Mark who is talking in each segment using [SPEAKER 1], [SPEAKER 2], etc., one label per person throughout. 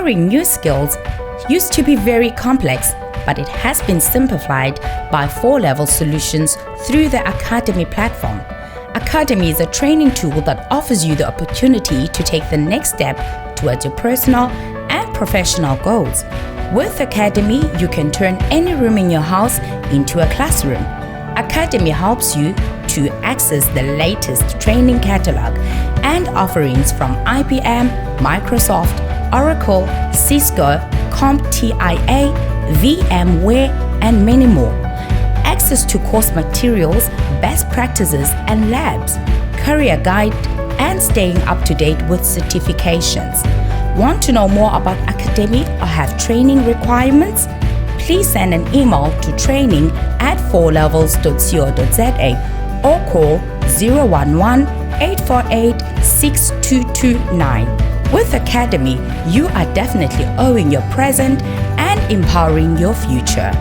[SPEAKER 1] Acquiring new skills used to be very complex, but it has been simplified by 4-level solutions through the Academy platform. Academy is a training tool that offers you the opportunity to take the next step towards your personal and professional goals. With Academy, you can turn any room in your house into a classroom. Academy helps you to access the latest training catalog and offerings from IBM, Microsoft, Oracle, Cisco, CompTIA, VMware, and many more. Access to course materials, best practices and labs, career guide, and staying up to date with certifications. Want to know more about Academy or have training requirements? Please send an email to training@4levels.co.za or call 011-848-6229. With Academy, you are definitely owning your present and empowering your future.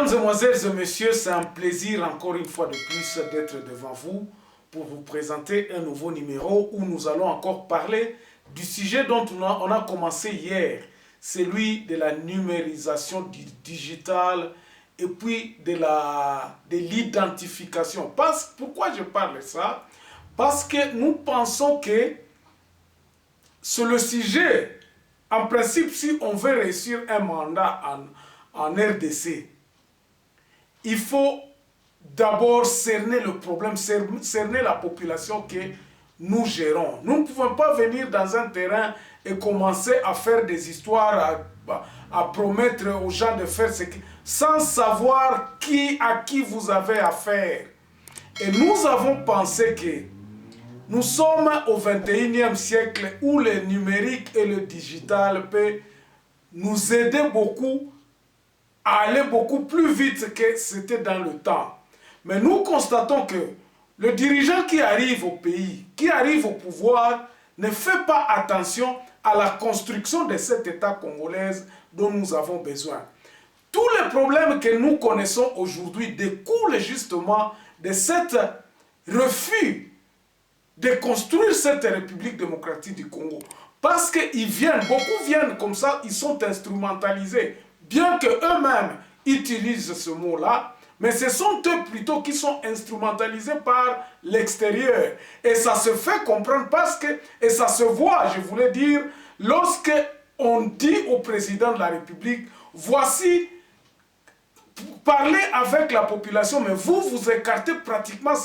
[SPEAKER 2] Mesdemoiselles et messieurs, c'est un plaisir encore une fois de plus d'être devant vous pour vous présenter un nouveau numéro où nous allons encore parler du sujet dont on a commencé hier, celui de la numérisation digitale et puis de l'identification. Pourquoi je parle de ça? Parce que nous pensons que c'est le sujet, en principe, si on veut réussir un mandat en RDC, il faut d'abord cerner le problème, cerner la population que nous gérons. Nous ne pouvons pas venir dans un terrain et commencer à faire des histoires, à promettre aux gens de faire ce sans savoir à qui vous avez affaire. Et nous avons pensé que nous sommes au 21e siècle où le numérique et le digital peuvent nous aider beaucoup à aller beaucoup plus vite que c'était dans le temps. Mais nous constatons que le dirigeant qui arrive au pays, qui arrive au pouvoir, ne fait pas attention à la construction de cet État congolais dont nous avons besoin. Tous les problèmes que nous connaissons aujourd'hui découlent justement de cet refus de construire cette République démocratique du Congo. Parce qu'ils viennent, beaucoup viennent comme ça, ils sont instrumentalisés. Bien qu'eux-mêmes utilisent ce mot-là, mais ce sont eux plutôt qui sont instrumentalisés par l'extérieur. Et ça se fait comprendre parce que, et ça se voit, je voulais dire, lorsque on dit au président de la République, voici, parlez avec la population, mais vous écartez pratiquement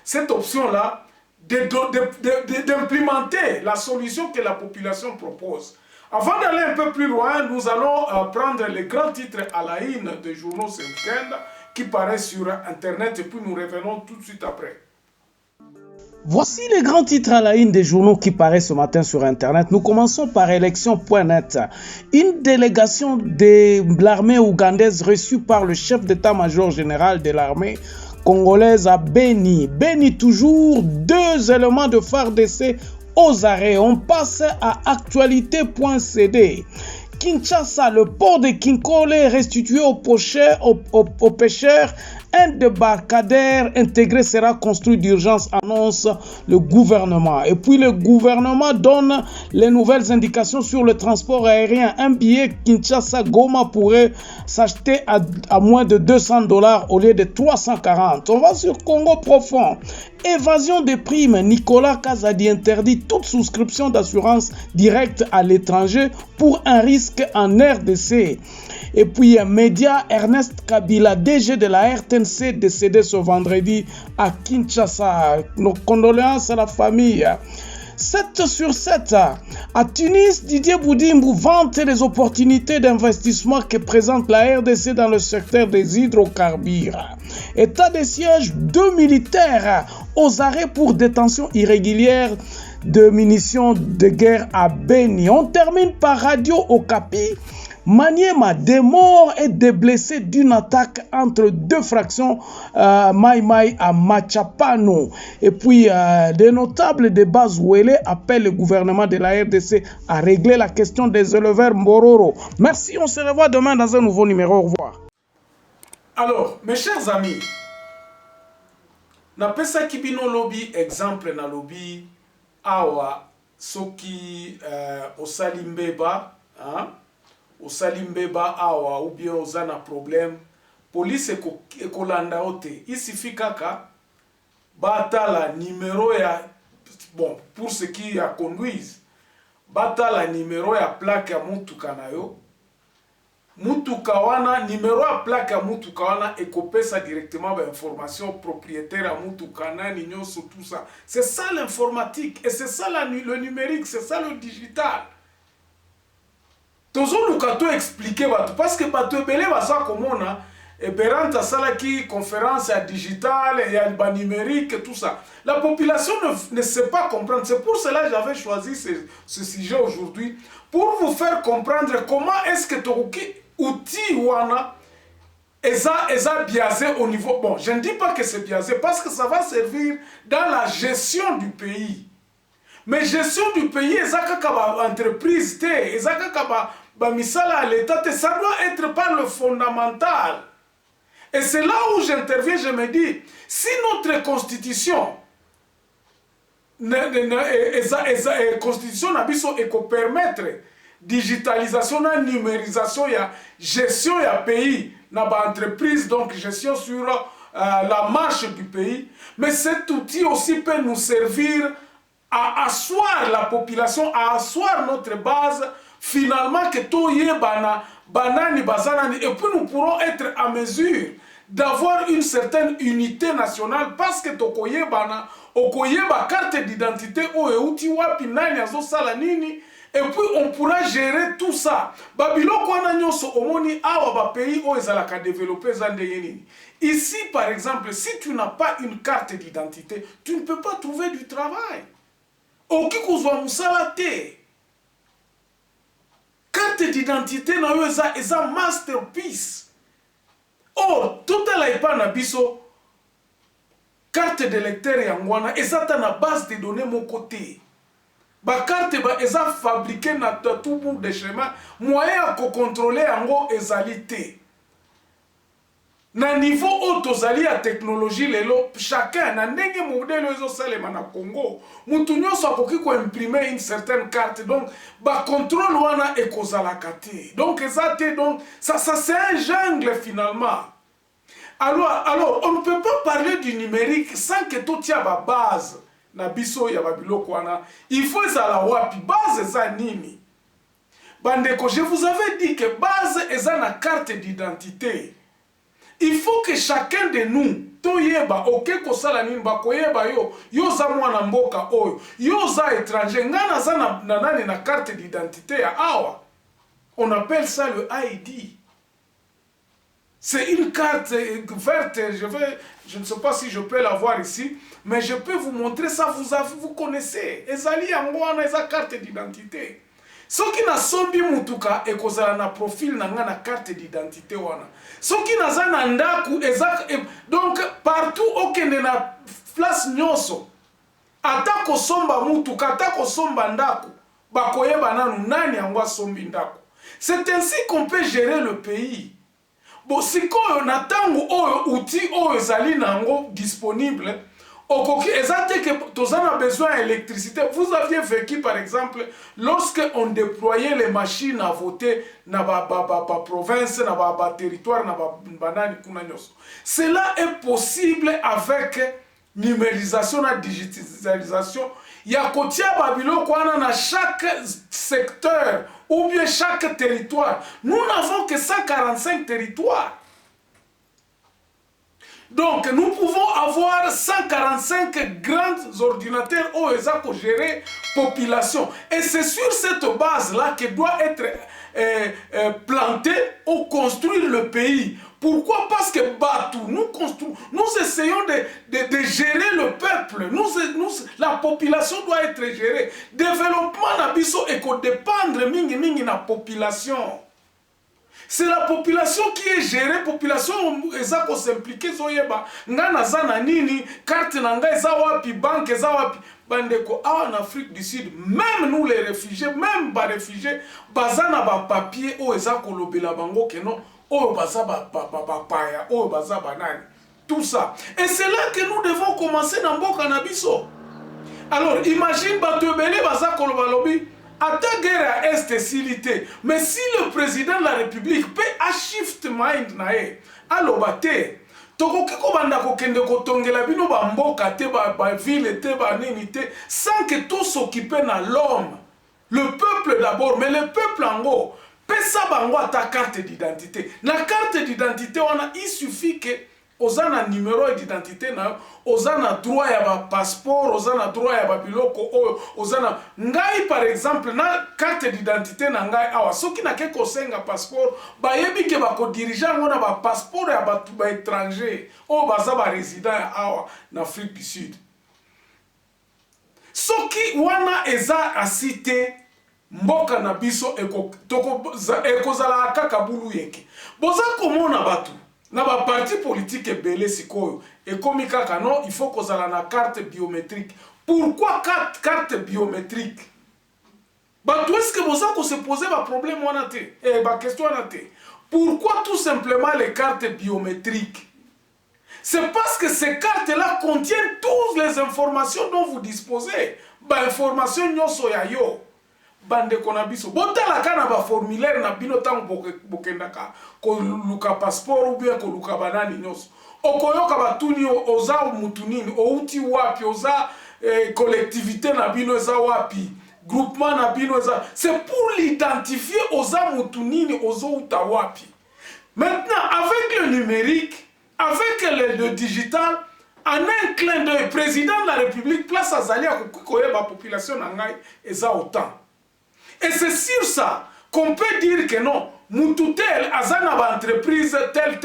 [SPEAKER 2] cette option-là d'implémenter la solution que la population propose. Avant d'aller un peu plus loin, nous allons prendre les grands titres à la une des journaux ce week-end qui paraissent sur Internet et puis nous revenons tout de suite après.
[SPEAKER 3] Voici les grands titres à la une des journaux qui paraissent ce matin sur Internet. Nous commençons par élection.net. Une délégation de l'armée ougandaise reçue par le chef d'état-major général de l'armée congolaise à Beni. Beni toujours, 2 éléments de FARDC aux arrêts. On passe à actualité.cd. Kinshasa, le port de Kinkole est restitué aux pêcheurs. Un débarcadère intégré sera construit d'urgence, annonce le gouvernement. Et puis le gouvernement donne les nouvelles indications sur le transport aérien. Un billet Kinshasa-Goma pourrait s'acheter à moins de $200 au lieu de 340. On va sur Congo profond. Évasion des primes. Nicolas Kazadi interdit toute souscription d'assurance directe à l'étranger pour un risque en RDC. Et puis, média Ernest Kabila, DG de la RT l'ANC décédé ce vendredi à Kinshasa. Nos condoléances à la famille. 7 sur 7. À Tunis, Didier Boudimou vante les opportunités d'investissement que présente la RDC dans le secteur des hydrocarbures. État de siège, 2 militaires aux arrêts pour détention irrégulière de munitions de guerre à Beni. On termine par Radio Okapi. Maniema, des morts et des blessés d'une attaque entre deux fractions Mai Mai à Machapano. Et puis, des notables de Bazouélé appellent le gouvernement de la RDC à régler la question des éleveurs Mbororo. Merci, on se revoit demain dans un nouveau numéro. Au revoir.
[SPEAKER 2] Alors, mes chers amis, napesa kibino lobby exemple na lobby awa soki osalimbeba, hein? Osalimbeba awa ou bien ozana problème police ekolanda ote isifi kaka batala numéro ya bon pour ceux qui ya conduisent batala numéro ya plaque ya mutuka na yo mutuka wana numéro ya plaque ya mutuka wana ekopesa directement ba information propriétaire ya mutuka nani nyonso tout ça. C'est ça l'informatique et c'est ça le numérique, c'est ça le digital. Tozo lukato expliquer bato parce que bato ebele baza komona eberanta sala ki conférence ya digital et ya ba numérique tout ça. La population ne sait pas comprendre. C'est pour cela que j'avais choisi ce sujet aujourd'hui pour vous faire comprendre comment est-ce que toki outil wana eza biaisé au niveau bon, je ne dis pas que c'est biaisé parce que ça va servir dans la gestion du pays. Mais gestion du pays ezaka ka entreprise te ezaka ka ba misala à l'état, ça doit être par le fondamental. Et c'est là où j'interviens, je me dis, si notre constitution constitution nabiso eko permettre digitalisation et numérisation ya gestion ya pays na ba entreprise, donc gestion sur la marche du pays, mais cet outil aussi peut nous servir à asseoir la population, à asseoir notre base, finalement que toye banani bazanani, et puis nous pourrons être à mesure d'avoir une certaine unité nationale parce que tokoye bana okoye ba carte d'identité o euti wapi nani azo sala nini, et puis on pourra gérer tout ça. Babiloko wana nyonso omoni awa ba pays o ezalaka développer zande yenini. Ici par exemple, si tu n'as pas une carte d'identité, tu ne peux pas trouver du travail. Oki kozwa musala te. Carte d'identité na yo eza masterpiece. Or, tout à l'aipa na biso, carte d'électeur yangwana, ezata na base de données mon côté. Ba carte ba eza fabriqué na tout bout de chemin, moyen à contrôler yango ezali te. Na niveau autozali ya technologie lelo, chacun na ndenge modèle ezo salema na Congo, mutu nyonso akoki ko imprimer une certaine carte, donc ba contrôle wana ekozalaka te. Donc ezate, donc ça c'est un jungle finalement. Alors on ne peut pas parler du numérique sans que tout y a ba base na biso ya babiloko wana. Il faut ezala wapi base eza nini. Bandeko, je vous avais dit que base eza na carte d'identité. Il faut que chacun de nous, toyeba, ok kosala nini ba koyeba yo za mwana mboka oyo, yo za étranger, ngana za na nani na carte d'identité ya awa. On appelle ça le ID. C'est une carte verte, je ne sais pas si je peux l'avoir ici, mais je peux vous montrer ça, vous connaissez. Ezali yango wana eza carte d'identité. Soki na sombi mutuka ekozala na profil na nga na carte d'identité wana. Soki na za na ndaku donc partout okende na place nyonso. Atako somba mutuka, atako somba ndaku, bakoyeba nanu nani yango sombi ndaku. C'est ainsi qu'on peut gérer le pays. Bon, sikoyo na tango oyo outil oyo ezali nango disponible. Okoki ezate que tozana besoin d'électricité. Vous aviez vécu par exemple lorsque on déployait les machines à voter na ba province, na ba territoire, na ba banani kuna nyonso. Cela est possible avec numérisation et digitalisation. Ya kotia babilo kwana na chaque secteur ou bien chaque territoire. Nous n'avons que 145 territoires. Donc, nous pouvons avoir 145 grands ordinateurs pour gérer la population. Et c'est sur cette base-là que doit être planté ou construire le pays. Pourquoi? Parce que nous essayons de gérer le peuple. La population doit être gérée. Développement nabiso et qu'on dépendre mingi na population. C'est la population qui est gérée, la population qui s'implique, carte nanga eza wapi, banque eza wapi. Bandeko, en Afrique du Sud, même nous les réfugiés, même les réfugiés, bazana ba papier o eza kolobela bango que non, o baza ba paya, o baza banani. Tout ça. Et c'est là que nous devons commencer dans Mboka Nabiso. Alors, imagine batebele baza kolobalobi. À ta guerre à Est silité. Mais si le président de la République peut a shift mind nae, alobate, tokoki ko banda ko kende ko tongela bino ba mboka te ba ville te ba nini te sans que tout s'occupe na l'homme. Le peuple d'abord, mais le peuple en gros, pesa bango à ta carte d'identité. La carte d'identité il suffit que ozana numéro d'identité na ozana droit ya ba passeport ozana droit ya ba biloko ozana ngai par exemple na carte d'identité na ngai awa soki na ke kosenga passeport ba yebi ke ba ko dirigeant ngona ba passeport ya ba étranger baza ba résident awa na Afrique du Sud soki wana eza asite mboka na biso ekozala kaka bulu yeke boza komona batu na ba parti politique ebele sikoyo ekomi kaka non il faut kozala na carte biométrique. Pourquoi carte biométrique? Batu est-ce que boza ko se poser ba problème wana te ba question wana te. Pourquoi tout simplement les cartes biométriques? C'est parce que ces cartes-là contiennent toutes les informations dont vous disposez. Ba information nyoso ya yo. Bande konabiso botala kana ba formulaire na bino tango bokendaka ko luka passeport ou bien ko luka banani nyos okoyoka batuni oza mutunini outi wapi oza collectivité na bino za wapi groupement na bino za c'est pour l'identifier oza mutunini ozo uta wapi. Maintenant avec le numérique avec le digital en un clin d'œil président de la République place azali ya koyeba population na ngai eza autant. Et c'est sur ça qu'on peut dire que non, Moutoutel, Azana entreprise telle.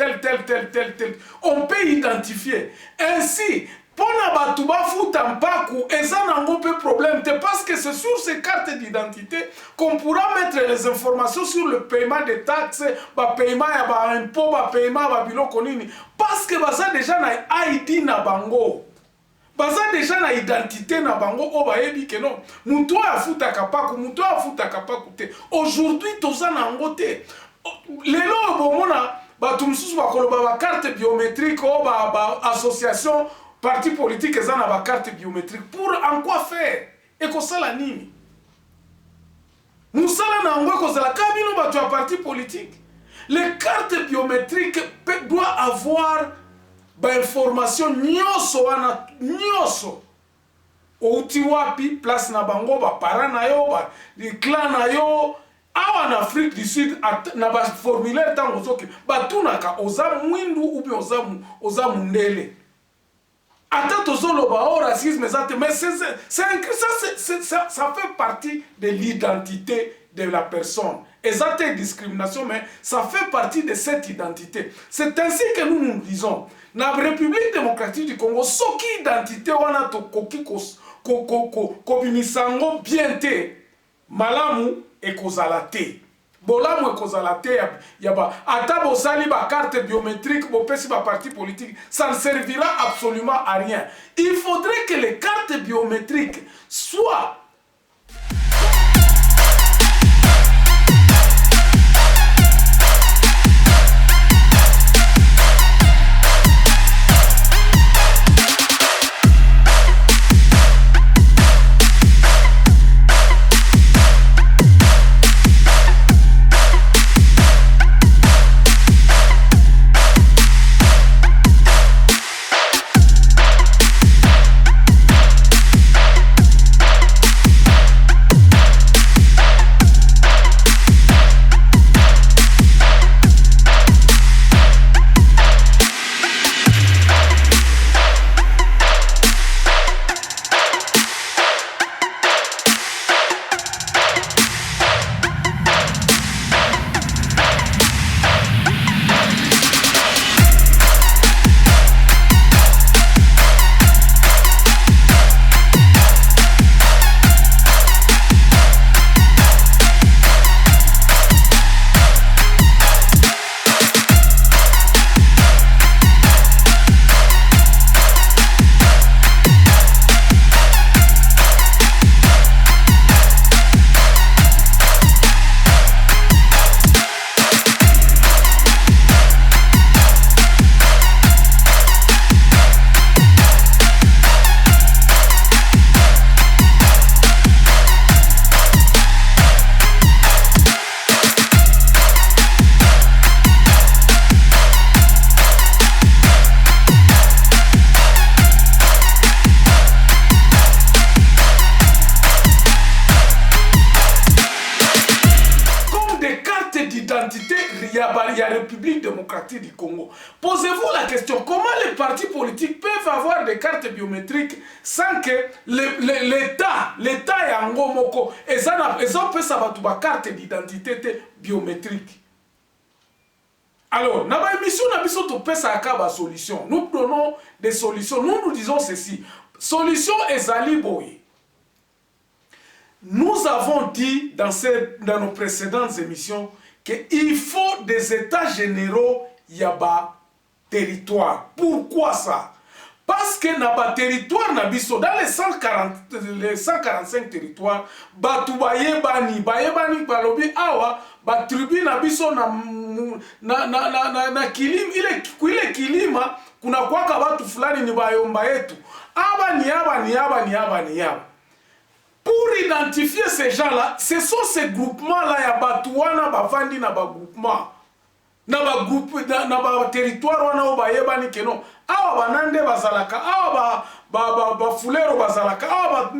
[SPEAKER 2] On peut identifier. Ainsi, pour Nabatuba Foutampaku, Ezana un peu problème, parce que c'est sur ces cartes d'identité qu'on pourra mettre les informations sur le paiement des taxes, le paiement des impôts, le paiement des biloko nini. Parce que ça déjà na ID na bango. Baza déjà na identité na bango o bayebi ke non muto afuta kapaku te aujourd'hui toza na ngote lelo bomona batu mususu bakoloba ba carte biométrique o ba association parti politique eza na ba carte biométrique pour en quoi faire et ko sala nini musala na ngo ko sala kabino batu ya parti politique. Les cartes biométriques doivent avoir ba information nyoso wana nyoso outi wapi place na bango ba para na yo ba di clan na yo awa na Afrique du Sud na ba formulaire tango zoki batunaka oza mwindu ubi oza mundele ata tozolo ba o racisme zate mais ça fait partie de l'identité de la personne. Exacte discrimination, mais ça fait partie de cette identité. C'est ainsi que nous disons. Dans la République démocratique du Congo, ce qui identité wana to koki kobimisango bien te malamu ekozalate. Bolamu ekozalate yaba ata bosali ba carte biométrique bo pesi ba parti politique, ça ne servira absolument à rien. Il faudrait que les cartes biométriques soient République démocratique du Congo. Posez-vous la question, comment les partis politiques peuvent avoir des cartes biométriques sans que l'État et Ango Moko, ils ont fait ça une carte d'identité biométrique. Alors, dans l'émission, nous avons une solution. Nous donnons des solutions. Nous disons ceci. Solution ezali boye. Nous avons dit dans nos précédentes émissions qu'il faut des états généraux yaba territoire. Pourquoi ça? Parce que dans le territoire, dans les 145 territoires, batu bayebani balobi awa, tribu na biso na kilima, ile kilima, kuna kwaka watu fulani ni bayomba yetu. Aba ni aba. Pour identifier ces gens-là, ce sont ces groupements-là, ya batuana bavandi na ba groupement. Na ba groupe na ba territoire wana obayebani keno. Awa banande bazalaka, awa ba fulero bazalaka, awa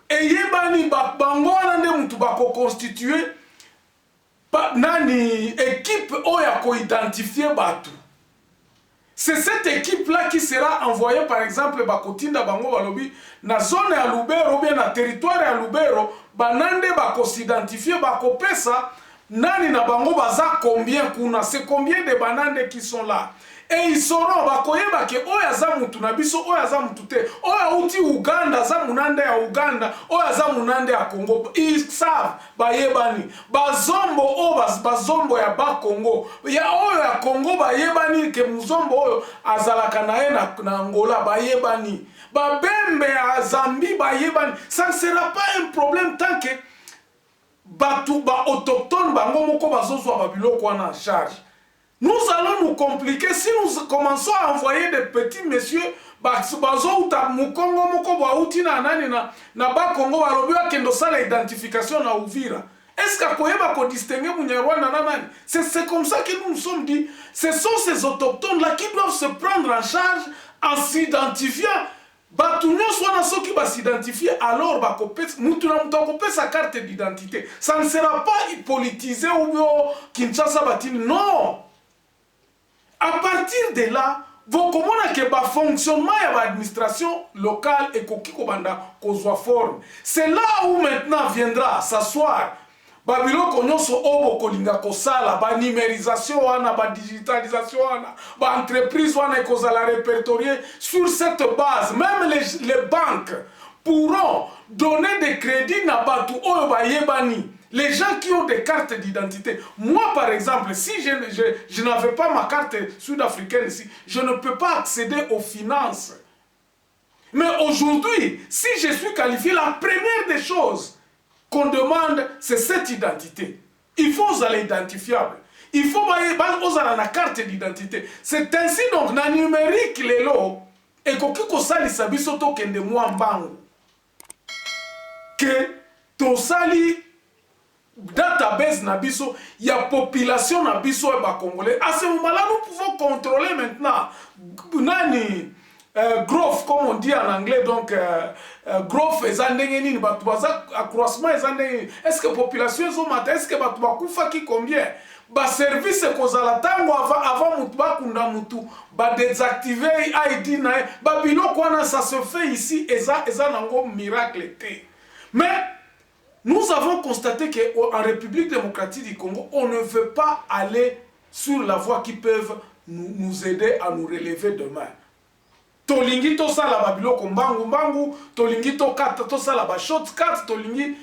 [SPEAKER 2] eyebani bango wana nde mutu bako constituer nani équipe oya ko identifier batu. C'est cette équipe-là qui sera envoyée, par exemple, Bakotinda Bango Balobi, na zone ya Lubero, bien na territoire ya Lubero, banande bako s'identifier, bako pesa, nani na Bango baza combien kuna, c'est combien de banande qui sont là. Et ils sauront, bakoyeba ke oya za mutu na biso, oya za mutu te, oya uti Uganda, za munande ya Uganda, oya za munande ya Congo. Ils savent, bayebani, bazombo bazombo ya ba Congo, ya oyo ya Congo bayebani ke muzombo oyo azalaka nae na Angola bayebani, babembe ya Zambie bayebani. Ça ne sera pas un problème tant que batu ba autochtone bango moko bazozwa babiloko wana en charge. Nous allons nous compliquer si nous commençons à envoyer des petits messieurs bazouta mukongo moko bauti na nani na ba Congo balobia kendo sala identification na Uvira. Est-ce que koyeba ko distinguer Munyarwanda na nani? C'est comme ça que nous nous sommes dit, ce sont ces autochtones là qui doivent se prendre en charge en s'identifiant. Batunyo soit ceux qui va s'identifier, alors sa carte d'identité. Ça ne sera pas politisé ou Kinshasa Batini. Non! À partir de là, vous comprenez que le fonctionnement de l'administration locale et qu'on forme. C'est là où maintenant viendra s'asseoir. Babilo konyoso obo kolinga kosala ba numérisation wana ba digitalisation wana ba entreprise wana ekozala répertorier sur cette base. Même les banques pourront donner des crédits na batu oyo ba yebani. Les gens qui ont des cartes d'identité. Moi, par exemple, si je n'avais pas ma carte sud-africaine ici, je ne peux pas accéder aux finances. Mais aujourd'hui, si je suis qualifié, la première des choses qu'on demande, c'est cette identité. Il faut aller identifiable. Il faut aller la carte d'identité. C'est ainsi donc, dans le numérique, les lots, et qu'on sali sabi soto kende mouambangu. Que to sali database na biso, il y a population na biso et ba congolais. À ce moment-là, nous pouvons contrôler maintenant nani growth, comme on dit en anglais, donc growth ezandengeni batubaza accroissement ezandengeni. Est-ce que population ezomata? Est-ce que batubakufa ki combien? Ba service kozala tango avant mutu bakunda mutu ba désactiver ID na ba biloko wana, ça se fait ici eza nango miracle te. Mais nous avons constaté qu'en République démocratique du Congo, on ne veut pas aller sur la voie qui peuvent nous aider à nous relever demain. Tolingi to sala babilo kombangu mbangu, tolingi to kata to sala ba shortcut, tolingi,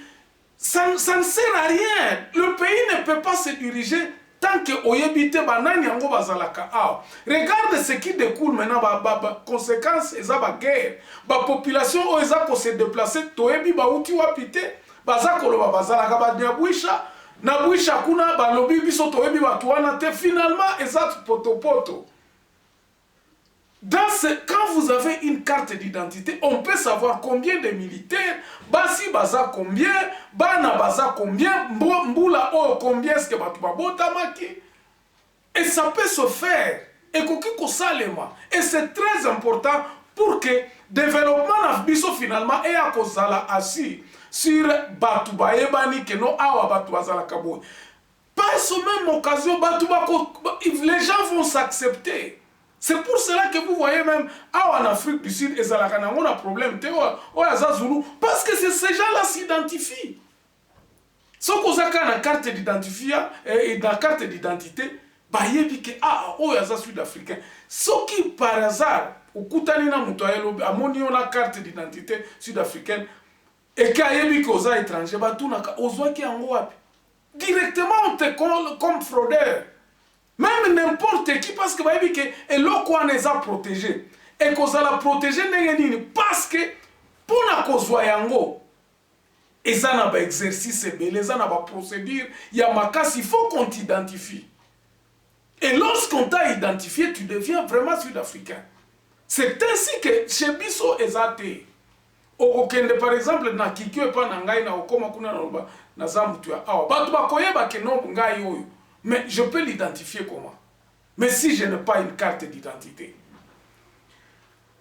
[SPEAKER 2] ça ne sert à rien. Le pays ne peut pas se diriger tant que oyebite banani yango bazalaka. Regarde ce qui découle maintenant, conséquences eza ba guerre, ba population o eza ko se déplacer, toyebi ba uti wapite. Bazakoloba bazalaka banyabwisha na bwisha kuna balobi biso toyebi batu wana te, finalement ezat poto. Quand vous avez une carte d'identité, on peut savoir combien de militaires, basi baza combien, bana baza combien, mbula o combien est-ce que batu babotamaki. Et ça peut se faire. Et kokiko salema. Et c'est très important pour que développement na biso finalement et à kozala assis sur batu bayebani que no awa batu bazala kaboy. par ce même occasion, les gens vont s'accepter. C'est pour cela que vous voyez même en Afrique du Sud, on a un problème. Parce que ces gens-là s'identifient. Ce qu'on a une carte d'identité, et dans la carte d'identité, il y a des Sud-Africains. Ce qui, par hasard, au Koutanina Moutouayelo, a une carte d'identité sud-africaine, et qu'il y a des étrangers, directement on te colle comme fraudeur. Même n'importe qui, parce que et l'eau les a protégés. Et qu'on a protégé parce que pour la cause yango, et ça n'a pas exercice, et ça n'a pas procédure, il y a ma casse, il faut qu'on t'identifie. Et lorsqu'on t'a identifié, tu deviens vraiment sud-africain. C'est ainsi que chez Bisso Ezate, par exemple, na kikyo pa na ngai na okoma kuna na zambutu ya awa. Batu bakoyeba ke non ngai oyo. Mais je peux l'identifier comment? Mais si je n'ai pas une carte d'identité.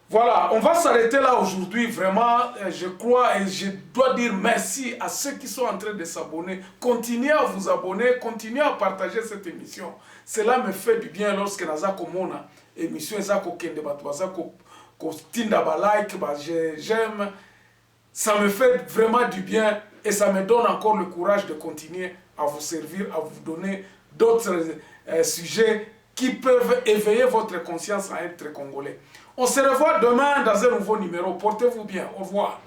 [SPEAKER 2] Voilà, on va s'arrêter là aujourd'hui. Vraiment, je crois et je dois dire merci à ceux qui sont en train de s'abonner. Continuez à vous abonner, continuez à partager cette émission. Cela me fait du bien lorsque nazako mona émission ezako kende batu bazako ko tinda ba like ba j'aime. Ça me fait vraiment du bien et ça me donne encore le courage de continuer à vous servir, à vous donner d'autres sujets qui peuvent éveiller votre conscience à être congolais. On se revoit demain dans un nouveau numéro. Portez-vous bien. Au revoir.